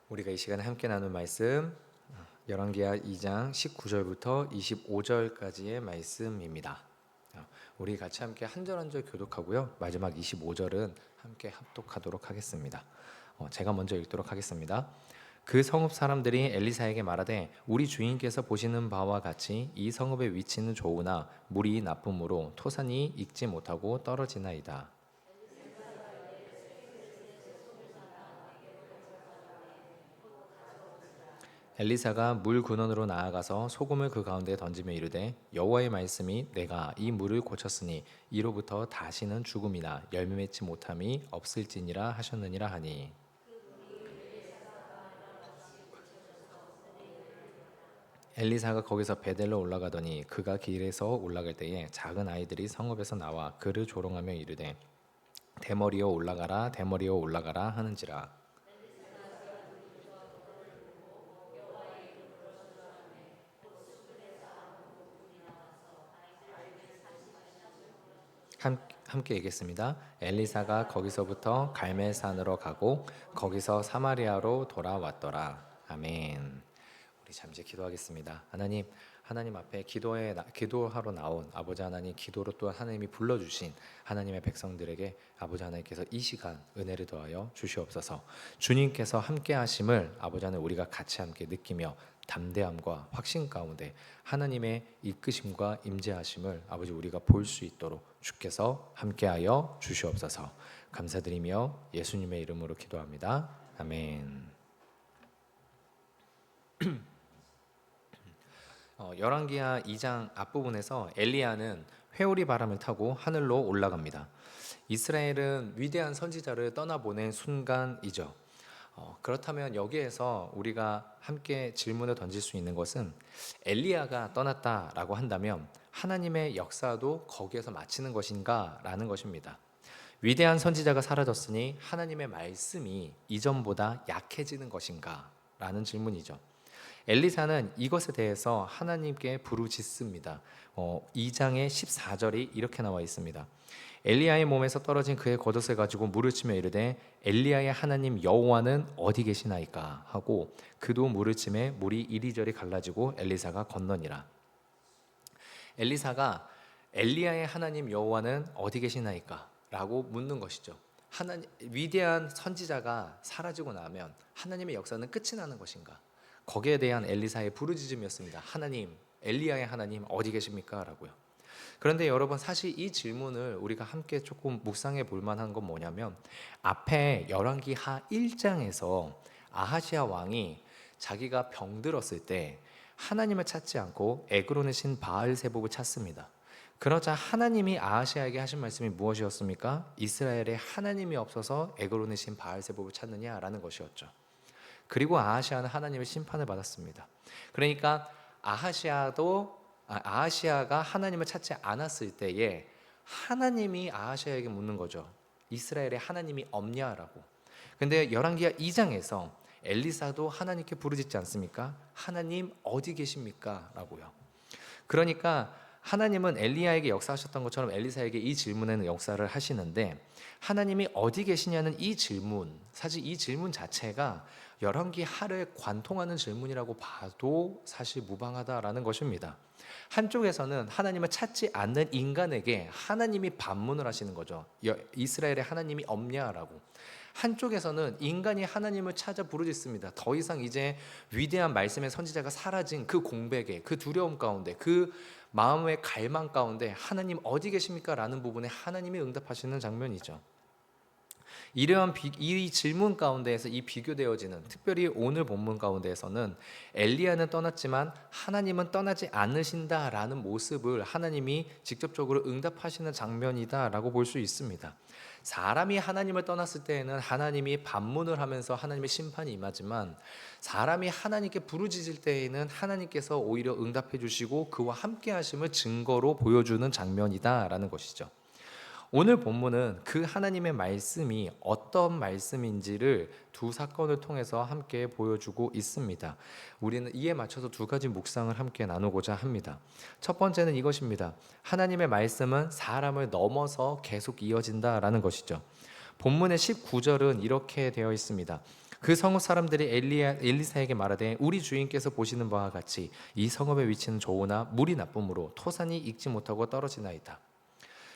우리가 이 시간에 함께 나눌 말씀 열왕기하 2장 19절부터 25절까지의 말씀입니다. 우리 같이 함께 한 절 한 절 교독하고요. 마지막 25절은 함께 합독하도록 하겠습니다. 제가 먼저 읽도록 하겠습니다. 그 성읍 사람들이 엘리사에게 말하되 우리 주인께서 보시는 바와 같이 이 성읍의 위치는 좋으나 물이 나쁨으로 토산이 익지 못하고 떨어지나이다. 엘리사가 물 근원으로 나아가서 소금을 그 가운데 던지며 이르되 여호와의 말씀이 내가 이 물을 고쳤으니 이로부터 다시는 죽음이나 열매 맺지 못함이 없을지니라 하셨느니라 하니 엘리사가 거기서 베델로 올라가더니 그가 길에서 올라갈 때에 작은 아이들이 성읍에서 나와 그를 조롱하며 이르되 대머리여 올라가라 대머리여 올라가라 하는지라. 함께 읽겠습니다. 엘리사가 거기서부터 갈멜산으로 가고 거기서 사마리아로 돌아왔더라. 아멘. 우리 잠시 기도하겠습니다. 하나님 앞에 기도하러 나온 아버지 하나님, 기도로 또 하나님이 불러주신 하나님의 백성들에게 아버지 하나님께서 이 시간 은혜를 더하여 주시옵소서. 주님께서 함께 하심을 아버지 하나님 우리가 같이 함께 느끼며 담대함과 확신 가운데 하나님의 이끄심과 임재하심을 아버지 우리가 볼 수 있도록 주께서 함께하여 주시옵소서. 감사드리며 예수님의 이름으로 기도합니다. 아멘. 열왕기하 2장 앞부분에서 엘리야는 회오리 바람을 타고 하늘로 올라갑니다. 이스라엘은 위대한 선지자를 떠나보낸 순간이죠. 그렇다면 여기에서 우리가 함께 질문을 던질 수 있는 것은 엘리야가 떠났다라고 한다면 하나님의 역사도 거기에서 마치는 것인가 라는 것입니다. 위대한 선지자가 사라졌으니 하나님의 말씀이 이전보다 약해지는 것인가 라는 질문이죠. 엘리사는 이것에 대해서 하나님께 부르짖습니다. 2장의 14절이 이렇게 나와 있습니다. 엘리야의 몸에서 떨어진 그의 겉옷을 가지고 물을 치며 이르되 엘리야의 하나님 여호와는 어디 계시나이까 하고 그도 물을 치매 물이 이리저리 갈라지고 엘리사가 건너니라. 엘리사가 엘리야의 하나님 여호와는 어디 계시나이까 라고 묻는 것이죠. 위대한 선지자가 사라지고 나면 하나님의 역사는 끝이 나는 것인가? 거기에 대한 엘리사의 부르짖음이었습니다. 하나님, 엘리야의 하나님 어디 계십니까? 라고요. 그런데 여러분, 사실 이 질문을 우리가 함께 조금 묵상해 볼 만한 건 뭐냐면 앞에 열왕기하 1장에서 아하시아 왕이 자기가 병들었을 때 하나님을 찾지 않고 에그론의 신 바알세복을 찾습니다. 그러자 하나님이 아하시아에게 하신 말씀이 무엇이었습니까? 이스라엘에 하나님이 없어서 에그론의 신 바알세복을 찾느냐라는 것이었죠. 그리고 아하시아는 하나님의 심판을 받았습니다. 그러니까 아하시아가 하나님을 찾지 않았을 때에 하나님이 아하시아에게 묻는 거죠. 이스라엘에 하나님이 없냐라고. 근데 열왕기하 2장에서 엘리사도 하나님께 부르짖지 않습니까? 하나님 어디 계십니까? 라고요. 그러니까 하나님은 엘리야에게 역사하셨던 것처럼 엘리사에게 이 질문에는 역사를 하시는데 하나님이 어디 계시냐는 이 질문, 사실 이 질문 자체가 열왕기하를 관통하는 질문이라고 봐도 사실 무방하다라는 것입니다. 한쪽에서는 하나님을 찾지 않는 인간에게 하나님이 반문을 하시는 거죠. 이스라엘에 하나님이 없냐라고. 한쪽에서는 인간이 하나님을 찾아 부르짖습니다. 더 이상 이제 위대한 말씀의 선지자가 사라진 그 공백에, 그 두려움 가운데, 그 마음의 갈망 가운데 하나님 어디 계십니까? 라는 부분에 하나님이 응답하시는 장면이죠. 이러한 이 질문 가운데에서 이 비교되어지는, 특별히 오늘 본문 가운데에서는 엘리야는 떠났지만 하나님은 떠나지 않으신다라는 모습을 하나님이 직접적으로 응답하시는 장면이다라고 볼 수 있습니다. 사람이 하나님을 떠났을 때에는 하나님이 반문을 하면서 하나님의 심판이 임하지만 사람이 하나님께 부르짖을 때에는 하나님께서 오히려 응답해 주시고 그와 함께 하심을 증거로 보여주는 장면이다라는 것이죠. 오늘 본문은 그 하나님의 말씀이 어떤 말씀인지를 두 사건을 통해서 함께 보여주고 있습니다. 우리는 이에 맞춰서 두 가지 묵상을 함께 나누고자 합니다. 첫 번째는 이것입니다. 하나님의 말씀은 사람을 넘어서 계속 이어진다라는 것이죠. 본문의 19절은 이렇게 되어 있습니다. 그 성읍 사람들이 엘리사에게 말하되 우리 주인께서 보시는 바와 같이 이 성읍의 위치는 좋으나 물이 나쁨으로 토산이 익지 못하고 떨어지나이다.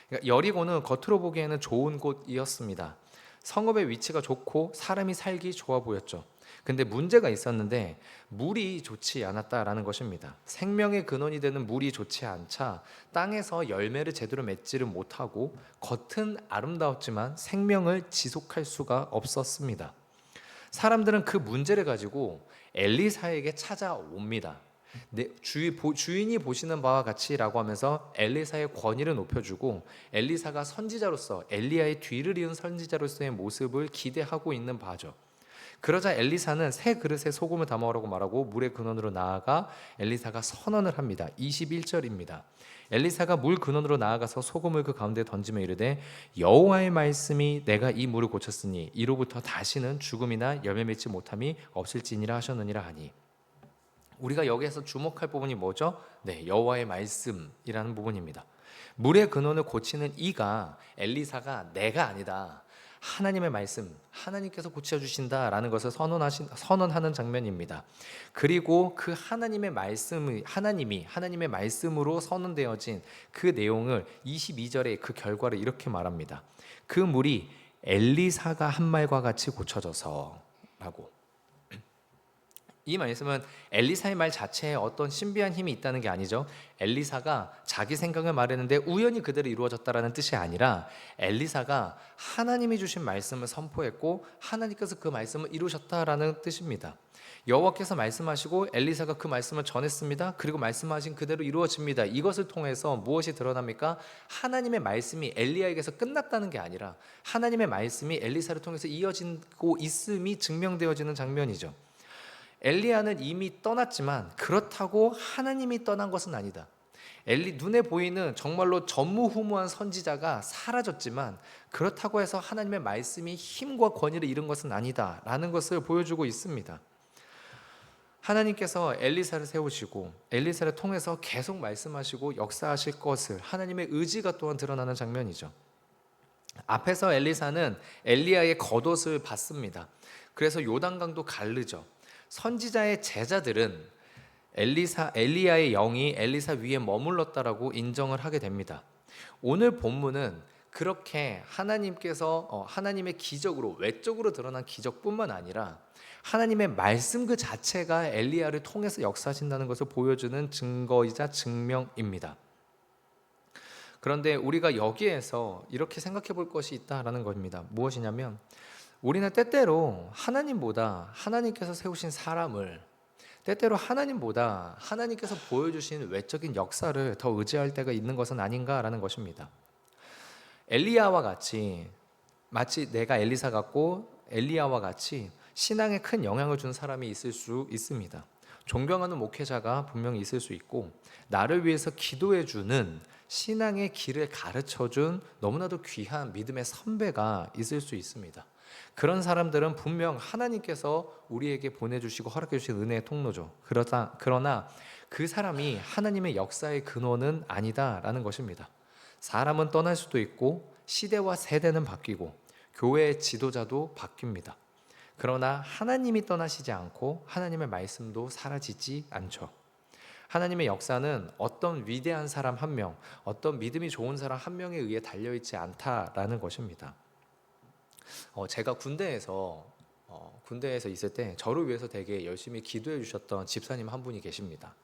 그러니까 여리고는 겉으로 보기에는 좋은 곳이었습니다. 성읍의 위치가 좋고 사람이 살기 좋아 보였죠. 근데 문제가 있었는데 물이 좋지 않았다라는 것입니다. 생명의 근원이 되는 물이 좋지 않자 땅에서 열매를 제대로 맺지를 못하고 겉은 아름다웠지만 생명을 지속할 수가 없었습니다. 사람들은 그 문제를 가지고 엘리사에게 찾아옵니다. 주인이 보시는 바와 같이라고 하면서 엘리사의 권위를 높여주고 엘리사가 선지자로서 엘리야의 뒤를 이은 선지자로서의 모습을 기대하고 있는 바죠. 그러자 엘리사는 새 그릇에 소금을 담아오라고 말하고 물의 근원으로 나아가 엘리사가 선언을 합니다. 21절입니다. 엘리사가 물 근원으로 나아가서 소금을 그 가운데 던지며 이르되 여호와의 말씀이 내가 이 물을 고쳤으니 이로부터 다시는 죽음이나 열매 맺지 못함이 없을지니라 하셨느니라 하니, 우리가 여기에서 주목할 부분이 뭐죠? 네, 여호와의 말씀이라는 부분입니다. 물의 근원을 고치는 이가 엘리사가 내가 아니다, 하나님의 말씀, 하나님께서 고쳐주신다라는 것을 선언하는 장면입니다. 그리고 그 하나님의 말씀이 하나님의 말씀으로 선언되어진 그 내용을 22절에 그 결과를 이렇게 말합니다. 그 물이 엘리사가 한 말과 같이 고쳐져서 라고. 이 말씀은 엘리사의 말 자체에 어떤 신비한 힘이 있다는 게 아니죠. 엘리사가 자기 생각을 말했는데 우연히 그대로 이루어졌다라는 뜻이 아니라 엘리사가 하나님이 주신 말씀을 선포했고 하나님께서 그 말씀을 이루셨다라는 뜻입니다. 여호와께서 말씀하시고 엘리사가 그 말씀을 전했습니다. 그리고 말씀하신 그대로 이루어집니다. 이것을 통해서 무엇이 드러납니까? 하나님의 말씀이 엘리야에게서 끝났다는 게 아니라 하나님의 말씀이 엘리사를 통해서 이어지고 있음이 증명되어지는 장면이죠. 엘리야는 이미 떠났지만 그렇다고 하나님이 떠난 것은 아니다. 눈에 보이는 정말로 전무후무한 선지자가 사라졌지만 그렇다고 해서 하나님의 말씀이 힘과 권위를 잃은 것은 아니다 라는 것을 보여주고 있습니다. 하나님께서 엘리사를 세우시고 엘리사를 통해서 계속 말씀하시고 역사하실 것을 하나님의 의지가 또한 드러나는 장면이죠. 앞에서 엘리사는 엘리야의 겉옷을 받습니다. 그래서 요단강도 가르죠. 선지자의 제자들은 엘리야의 영이 엘리사 위에 머물렀다라고 인정을 하게 됩니다. 오늘 본문은 그렇게 하나님께서 하나님의 기적으로 외적으로 드러난 기적뿐만 아니라 하나님의 말씀 그 자체가 엘리야를 통해서 역사하신다는 것을 보여주는 증거이자 증명입니다. 그런데 우리가 여기에서 이렇게 생각해 볼 것이 있다라는 겁니다. 무엇이냐면 우리는 때때로 하나님보다 하나님께서 세우신 사람을, 때때로 하나님보다 하나님께서 보여주신 외적인 역사를 더 의지할 때가 있는 것은 아닌가라는 것입니다. 엘리야와 같이, 마치 내가 엘리사 같고 엘리야와 같이 신앙에 큰 영향을 준 사람이 있을 수 있습니다. 존경하는 목회자가 분명히 있을 수 있고 나를 위해서 기도해주는 신앙의 길을 가르쳐준 너무나도 귀한 믿음의 선배가 있을 수 있습니다. 그런 사람들은 분명 하나님께서 우리에게 보내주시고 허락해 주신 은혜의 통로죠. 그러나 그 사람이 하나님의 역사의 근원은 아니다라는 것입니다. 사람은 떠날 수도 있고 시대와 세대는 바뀌고 교회의 지도자도 바뀝니다. 그러나 하나님이 떠나시지 않고 하나님의 말씀도 사라지지 않죠. 하나님의 역사는 어떤 위대한 사람 한 명, 어떤 믿음이 좋은 사람 한 명에 의해 달려있지 않다라는 것입니다. 제가 군대에서 있을 때 저를 위해서 되게 열심히 기도해 주셨던 집사님 한 분이 계십니다.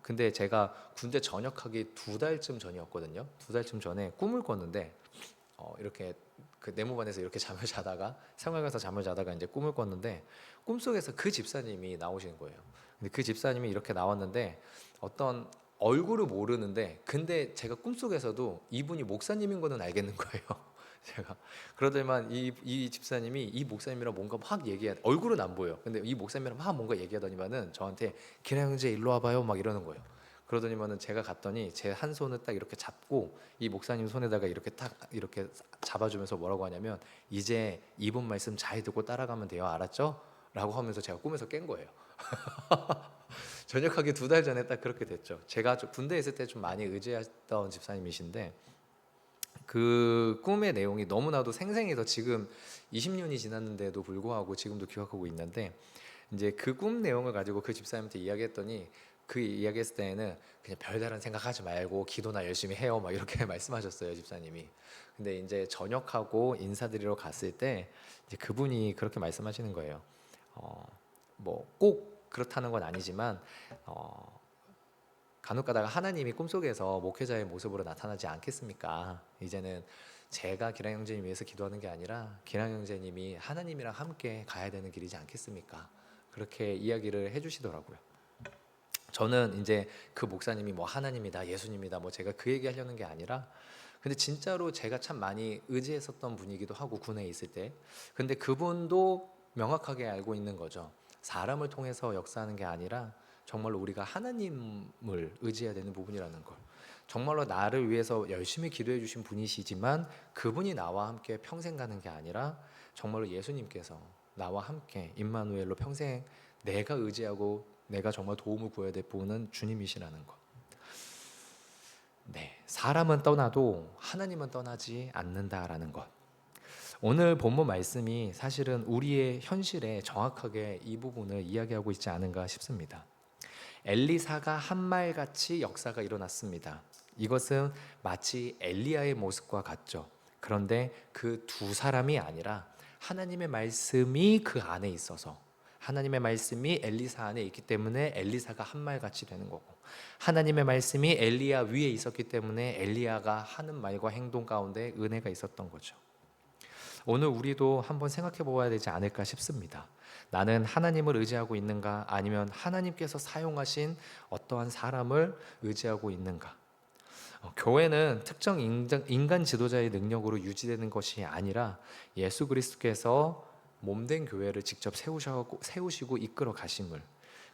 근데 제가 군대 전역하기 2달쯤 전이었거든요. 2달쯤 전에 꿈을 꿨는데 이렇게 그 내무반에서 이렇게 잠을 자다가 생활관에서 잠을 자다가 이제 꿈을 꿨는데 꿈속에서 그 집사님이 나오신 거예요. 근데 그 집사님이 이렇게 나왔는데 어떤 얼굴을 모르는데 근데 제가 꿈속에서도 이분이 목사님인 거는 알겠는 거예요. 제가 그러더니만 이 집사님이 이 목사님이랑 뭔가 막 얼굴은 안 보여. 근데 이 목사님이랑 막 뭔가 얘기하더니만은 저한테 기라 형제 일로 와봐요 막 이러는 거예요. 그러더니만은 제가 갔더니 제 한 손을 딱 이렇게 잡고 이 목사님 손에다가 이렇게 딱 이렇게 잡아주면서 뭐라고 하냐면 이제 이분 말씀 잘 듣고 따라가면 돼요. 알았죠? 라고 하면서 제가 꿈에서 깬 거예요. 전역하기 2달 전에 딱 그렇게 됐죠. 제가 군대에 있을 때 좀 많이 의지했던 집사님이신데 그 꿈의 내용이 너무나도 생생해서 지금 20년이 지났는데도 불구하고 지금도 기억하고 있는데, 이제 그 꿈 내용을 가지고 그 집사님한테 이야기했더니, 그 이야기했을 때에는 그냥 별다른 생각하지 말고 기도나 열심히 해요 막 이렇게 말씀하셨어요, 집사님이. 근데 이제 저녁하고 인사드리러 갔을 때 이제 그분이 그렇게 말씀하시는 거예요. 뭐 꼭 그렇다는 건 아니지만 간혹 가다가 하나님이 꿈속에서 목회자의 모습으로 나타나지 않겠습니까? 이제는 제가 기랑 형제님 위해서 기도하는 게 아니라 기랑 형제님이 하나님이랑 함께 가야 되는 길이지 않겠습니까? 그렇게 이야기를 해주시더라고요. 저는 이제 그 목사님이 뭐 하나님이다, 예수님이다, 뭐 제가 그 얘기 하려는 게 아니라, 근데 진짜로 제가 참 많이 의지했었던 분이기도 하고, 군에 있을 때. 근데 그분도 명확하게 알고 있는 거죠. 사람을 통해서 역사하는 게 아니라 정말로 우리가 하나님을 의지해야 되는 부분이라는 걸. 정말로 나를 위해서 열심히 기도해 주신 분이시지만 그분이 나와 함께 평생 가는 게 아니라 정말로 예수님께서 나와 함께 임마누엘로 평생 내가 의지하고 내가 정말 도움을 구해야 될 분은 주님이시라는 것. 네, 사람은 떠나도 하나님은 떠나지 않는다라는 것. 오늘 본문 말씀이 사실은 우리의 현실에 정확하게 이 부분을 이야기하고 있지 않은가 싶습니다. 엘리사가 한 말같이 역사가 일어났습니다. 이것은 마치 엘리야의 모습과 같죠. 그런데 그 두 사람이 아니라 하나님의 말씀이 그 안에 있어서, 하나님의 말씀이 엘리사 안에 있기 때문에 엘리사가 한 말같이 되는 거고, 하나님의 말씀이 엘리야 위에 있었기 때문에 엘리야가 하는 말과 행동 가운데 은혜가 있었던 거죠. 오늘 우리도 한번 생각해 보아야 되지 않을까 싶습니다. 나는 하나님을 의지하고 있는가, 아니면 하나님께서 사용하신 어떠한 사람을 의지하고 있는가. 교회는 특정 인간 지도자의 능력으로 유지되는 것이 아니라 예수 그리스도께서 몸된 교회를 직접 세우시고 이끌어 가심을,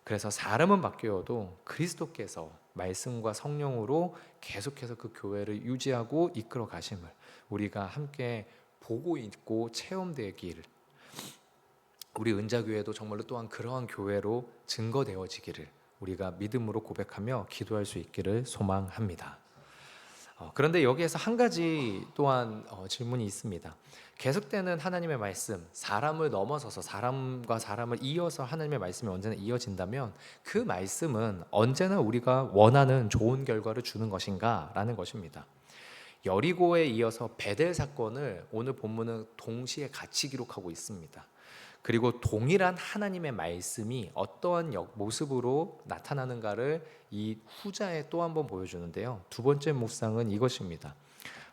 그래서 사람은 바뀌어도 그리스도께서 말씀과 성령으로 계속해서 그 교회를 유지하고 이끌어 가심을 우리가 함께 보고 있고 체험되기를, 우리 은자교회도 정말로 또한 그러한 교회로 증거되어지기를 우리가 믿음으로 고백하며 기도할 수 있기를 소망합니다. 그런데 여기에서 한 가지 또한 질문이 있습니다. 계속되는 하나님의 말씀, 사람을 넘어서서 사람과 사람을 이어서 하나님의 말씀이 언제나 이어진다면 그 말씀은 언제나 우리가 원하는 좋은 결과를 주는 것인가? 라는 것입니다. 여리고에 이어서 베델 사건을 오늘 본문은 동시에 같이 기록하고 있습니다. 그리고 동일한 하나님의 말씀이 어떠한 모습으로 나타나는가를 이 후자에 또 한 번 보여주는데요. 두 번째 묵상은 이것입니다.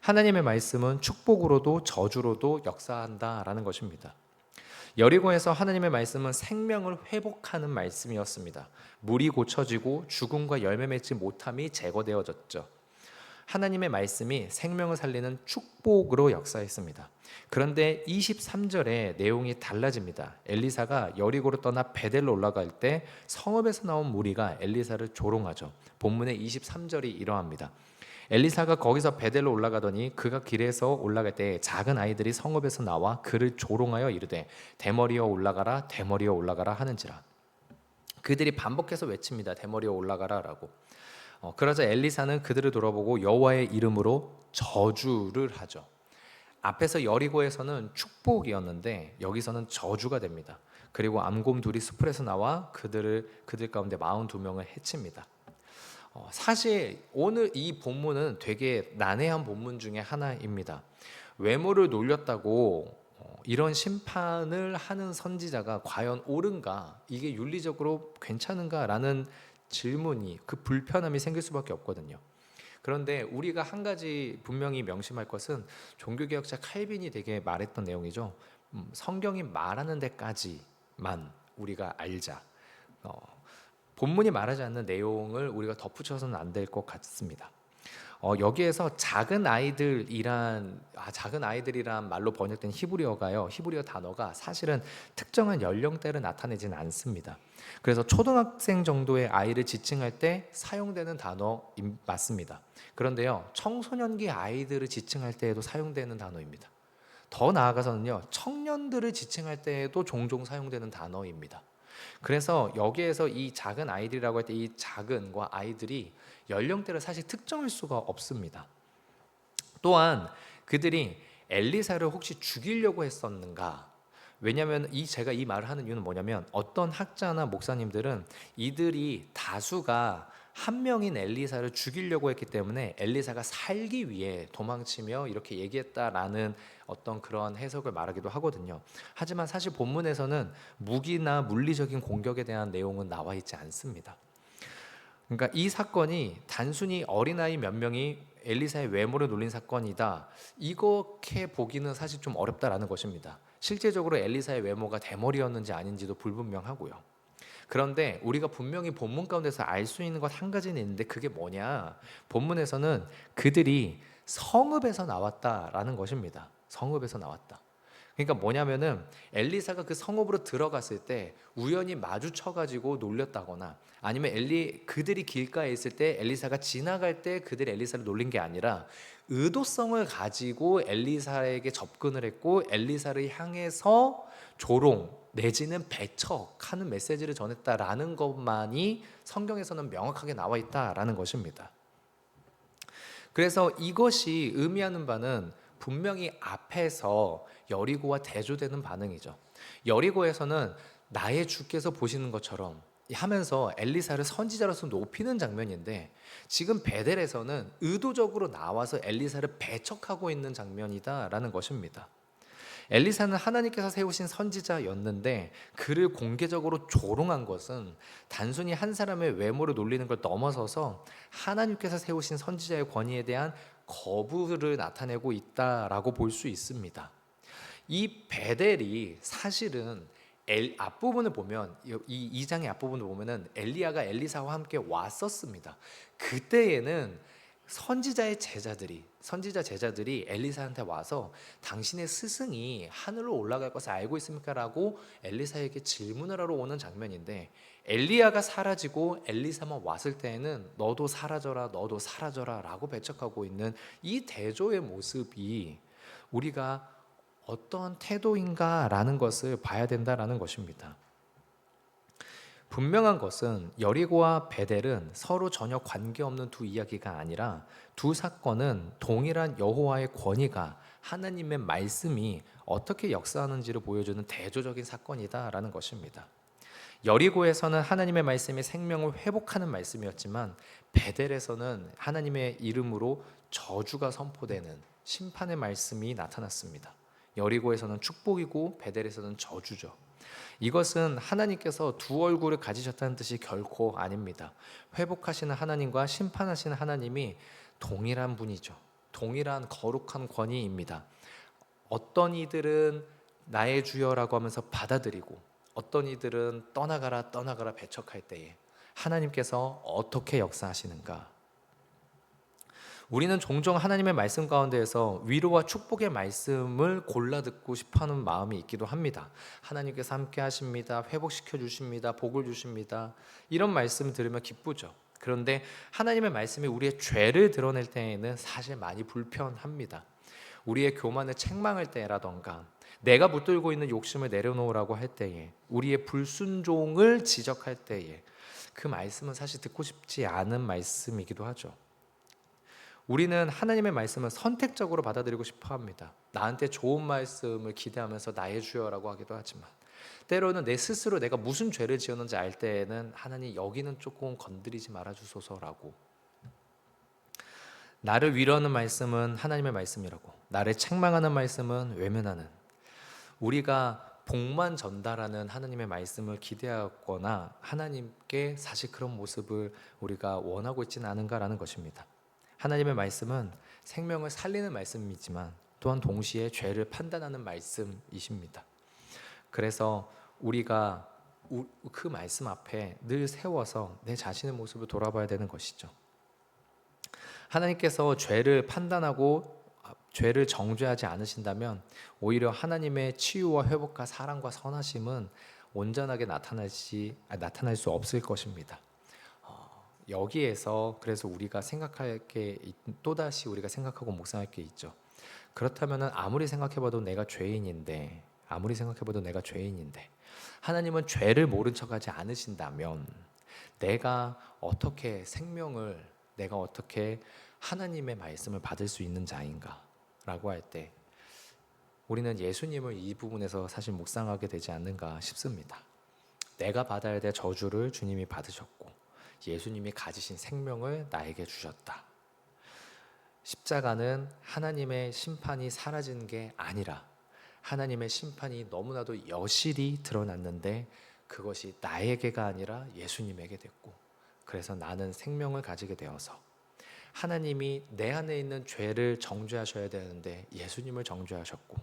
하나님의 말씀은 축복으로도 저주로도 역사한다라는 것입니다. 여리고에서 하나님의 말씀은 생명을 회복하는 말씀이었습니다. 물이 고쳐지고 죽음과 열매 맺지 못함이 제거되어졌죠. 하나님의 말씀이 생명을 살리는 축복으로 역사했습니다. 그런데 23절에 내용이 달라집니다. 엘리사가 여리고로 떠나 베델로 올라갈 때 성읍에서 나온 무리가 엘리사를 조롱하죠. 본문의 23절이 이러합니다. 엘리사가 거기서 베델로 올라가더니 그가 길에서 올라갈 때 작은 아이들이 성읍에서 나와 그를 조롱하여 이르되 대머리여 올라가라 대머리여 올라가라 하는지라. 그들이 반복해서 외칩니다. 대머리여 올라가라라고. 그러자 엘리사는 그들을 돌아보고 여호와의 이름으로 저주를 하죠. 앞에서 여리고에서는 축복이었는데 여기서는 저주가 됩니다. 그리고 암곰 둘이 숲에서 나와 그들 가운데 42명을 해칩니다. 사실 오늘 이 본문은 되게 난해한 본문 중에 하나입니다. 외모를 놀렸다고 이런 심판을 하는 선지자가 과연 옳은가, 이게 윤리적으로 괜찮은가라는 질문이, 그 불편함이 생길 수밖에 없거든요. 그런데 우리가 한 가지 분명히 명심할 것은 종교개혁자 칼빈이 되게 말했던 내용이죠. 성경이 말하는 데까지만 우리가 알자. 본문이 말하지 않는 내용을 우리가 덧붙여서는 안 될 것 같습니다. 여기에서 작은 아이들이란 말로 번역된 히브리어 단어가 사실은 특정한 연령대를 나타내지는 않습니다. 그래서 초등학생 정도의 아이를 지칭할 때 사용되는 단어 맞습니다. 그런데요, 청소년기 아이들을 지칭할 때에도 사용되는 단어입니다. 더 나아가서는요, 청년들을 지칭할 때에도 종종 사용되는 단어입니다. 그래서 여기에서 이 작은 아이들이라고 할 때 이 작은과 아이들이 연령대를 사실 특정할 수가 없습니다. 또한 그들이 엘리사를 혹시 죽이려고 했었는가? 왜냐하면 제가 이 말을 하는 이유는 뭐냐면 어떤 학자나 목사님들은 이들이 다수가 한 명인 엘리사를 죽이려고 했기 때문에 엘리사가 살기 위해 도망치며 이렇게 얘기했다라는 어떤 그런 해석을 말하기도 하거든요. 하지만 사실 본문에서는 무기나 물리적인 공격에 대한 내용은 나와 있지 않습니다. 그러니까 이 사건이 단순히 어린아이 몇 명이 엘리사의 외모를 놀린 사건이다, 이렇게 보기는 사실 좀 어렵다라는 것입니다. 실제적으로 엘리사의 외모가 대머리였는지 아닌지도 불분명하고요. 그런데 우리가 분명히 본문 가운데서 알 수 있는 것 한 가지는 있는데, 그게 뭐냐? 본문에서는 그들이 성읍에서 나왔다라는 것입니다. 성읍에서 나왔다. 그러니까 뭐냐면은 엘리사가 그 성읍으로 들어갔을 때 우연히 마주쳐가지고 놀렸다거나, 아니면 그들이 길가에 있을 때 엘리사가 지나갈 때 그들이 엘리사를 놀린 게 아니라 의도성을 가지고 엘리사에게 접근을 했고 엘리사를 향해서 조롱 내지는 배척하는 메시지를 전했다라는 것만이 성경에서는 명확하게 나와 있다라는 것입니다. 그래서 이것이 의미하는 바는 분명히 앞에서 여리고와 대조되는 반응이죠. 여리고에서는 나의 주께서 보시는 것처럼 하면서 엘리사를 선지자로서 높이는 장면인데, 지금 베델에서는 의도적으로 나와서 엘리사를 배척하고 있는 장면이다라는 것입니다. 엘리사는 하나님께서 세우신 선지자였는데 그를 공개적으로 조롱한 것은 단순히 한 사람의 외모를 놀리는 걸 넘어서서 하나님께서 세우신 선지자의 권위에 대한 거부를 나타내고 있다라고 볼 수 있습니다. 이 베델이 사실은 앞부분을 보면, 이 2장의 앞부분을 보면은 엘리야가 엘리사와 함께 왔었습니다. 그때에는 선지자 제자들이 엘리사한테 와서 당신의 스승이 하늘로 올라갈 것을 알고 있습니까? 라고 엘리사에게 질문을 하러 오는 장면인데, 엘리야가 사라지고 엘리사만 왔을 때에는 너도 사라져라 너도 사라져라 라고 배척하고 있는 이 대조의 모습이 우리가 어떤 태도인가 라는 것을 봐야 된다라는 것입니다. 분명한 것은 여리고와 베델은 서로 전혀 관계없는 두 이야기가 아니라 두 사건은 동일한 여호와의 권위가, 하나님의 말씀이 어떻게 역사하는지를 보여주는 대조적인 사건이다라는 것입니다. 여리고에서는 하나님의 말씀이 생명을 회복하는 말씀이었지만 베델에서는 하나님의 이름으로 저주가 선포되는 심판의 말씀이 나타났습니다. 여리고에서는 축복이고 베델에서는 저주죠. 이것은 하나님께서 두 얼굴을 가지셨다는 뜻이 결코 아닙니다. 회복하시는 하나님과 심판하시는 하나님이 동일한 분이죠. 동일한 거룩한 권위입니다. 어떤 이들은 나의 주여라고 하면서 받아들이고 어떤 이들은 떠나가라 떠나가라 배척할 때에 하나님께서 어떻게 역사하시는가? 우리는 종종 하나님의 말씀 가운데에서 위로와 축복의 말씀을 골라 듣고 싶어하는 마음이 있기도 합니다. 하나님께서 함께 하십니다. 회복시켜 주십니다. 복을 주십니다. 이런 말씀 들으면 기쁘죠. 그런데 하나님의 말씀이 우리의 죄를 드러낼 때에는 사실 많이 불편합니다. 우리의 교만을 책망할 때라던가 내가 붙들고 있는 욕심을 내려놓으라고 할 때에, 우리의 불순종을 지적할 때에 그 말씀은 사실 듣고 싶지 않은 말씀이기도 하죠. 우리는 하나님의 말씀을 선택적으로 받아들이고 싶어 합니다. 나한테 좋은 말씀을 기대하면서 나의 주여라고 하기도 하지만, 때로는 내 스스로 내가 무슨 죄를 지었는지 알 때에는 하나님 여기는 조금 건드리지 말아 주소서라고. 나를 위로하는 말씀은 하나님의 말씀이라고, 나를 책망하는 말씀은 외면하는, 우리가 복만 전달하는 하나님의 말씀을 기대하거나 하나님께 사실 그런 모습을 우리가 원하고 있지는 않은가라는 것입니다. 하나님의 말씀은 생명을 살리는 말씀이지만 또한 동시에 죄를 판단하는 말씀이십니다. 그래서 우리가 그 말씀 앞에 늘 세워서 내 자신의 모습을 돌아봐야 되는 것이죠. 하나님께서 죄를 판단하고 죄를 정죄하지 않으신다면 오히려 하나님의 치유와 회복과 사랑과 선하심은 온전하게 나타날 수 없을 것입니다. 여기에서 그래서 우리가 생각할 게, 또다시 우리가 생각하고 묵상할 게 있죠. 그렇다면 아무리 생각해봐도 내가 죄인인데 하나님은 죄를 모른 척하지 않으신다면 내가 어떻게 하나님의 말씀을 받을 수 있는 자인가? 라고 할 때 우리는 예수님을 이 부분에서 사실 묵상하게 되지 않는가 싶습니다. 내가 받아야 될 저주를 주님이 받으셨고 예수님이 가지신 생명을 나에게 주셨다. 십자가는 하나님의 심판이 사라진 게 아니라 하나님의 심판이 너무나도 여실히 드러났는데 그것이 나에게가 아니라 예수님에게 됐고 그래서 나는 생명을 가지게 되어서 하나님이 내 안에 있는 죄를 정죄하셔야 되는데 예수님을 정죄하셨고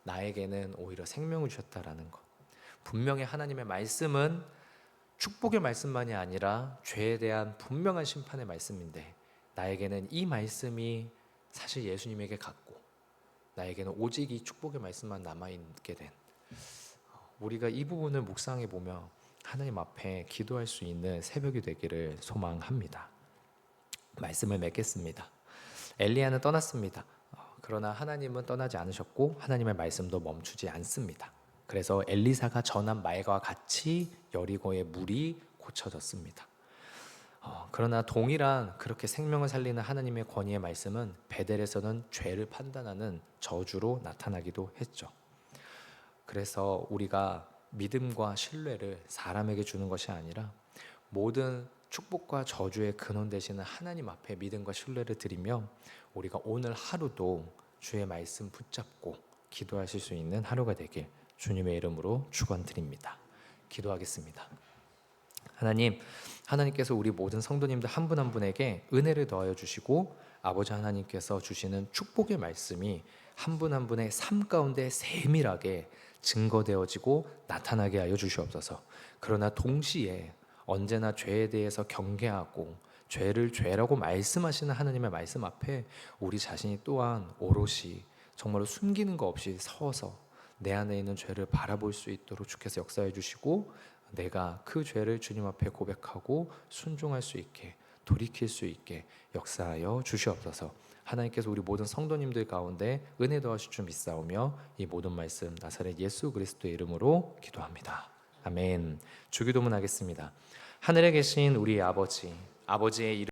나에게는 오히려 생명을 주셨다라는 것. 분명히 하나님의 말씀은 축복의 말씀만이 아니라 죄에 대한 분명한 심판의 말씀인데 나에게는 이 말씀이 사실 예수님에게 갔고 나에게는 오직 이 축복의 말씀만 남아있게 된 우리가 이 부분을 묵상해 보며 하나님 앞에 기도할 수 있는 새벽이 되기를 소망합니다. 말씀을 맺겠습니다. 엘리야는 떠났습니다. 그러나 하나님은 떠나지 않으셨고 하나님의 말씀도 멈추지 않습니다. 그래서 엘리사가 전한 말과 같이 여리고의 물이 고쳐졌습니다. 그러나 동일한 그렇게 생명을 살리는 하나님의 권위의 말씀은 베델에서는 죄를 판단하는 저주로 나타나기도 했죠. 그래서 우리가 믿음과 신뢰를 사람에게 주는 것이 아니라 모든 축복과 저주의 근원 되시는 하나님 앞에 믿음과 신뢰를 드리며 우리가 오늘 하루도 주의 말씀 붙잡고 기도하실 수 있는 하루가 되길 주님의 이름으로 축원드립니다. 기도하겠습니다. 하나님께서 우리 모든 성도님들 한 분 한 분에게 은혜를 더하여 주시고 아버지 하나님께서 주시는 축복의 말씀이 한 분 한 분의 삶 가운데 세밀하게 증거되어지고 나타나게 하여 주시옵소서. 그러나 동시에 언제나 죄에 대해서 경계하고 죄를 죄라고 말씀하시는 하나님의 말씀 앞에 우리 자신이 또한 오롯이 정말로 숨기는 거 없이 서서 내 안에 있는 죄를 바라볼 수 있도록 주께서 역사해 주시고 내가 그 죄를 주님 앞에 고백하고 순종할 수 있게 돌이킬 수 있게 역사하여 주시옵소서. 하나님께서 우리 모든 성도님들 가운데 은혜 더하실 줄 믿사오며 이 모든 말씀 나사렛 예수 그리스도의 이름으로 기도합니다. 아멘. 주기도문 하겠습니다. 하늘에 계신 우리 아버지의 이름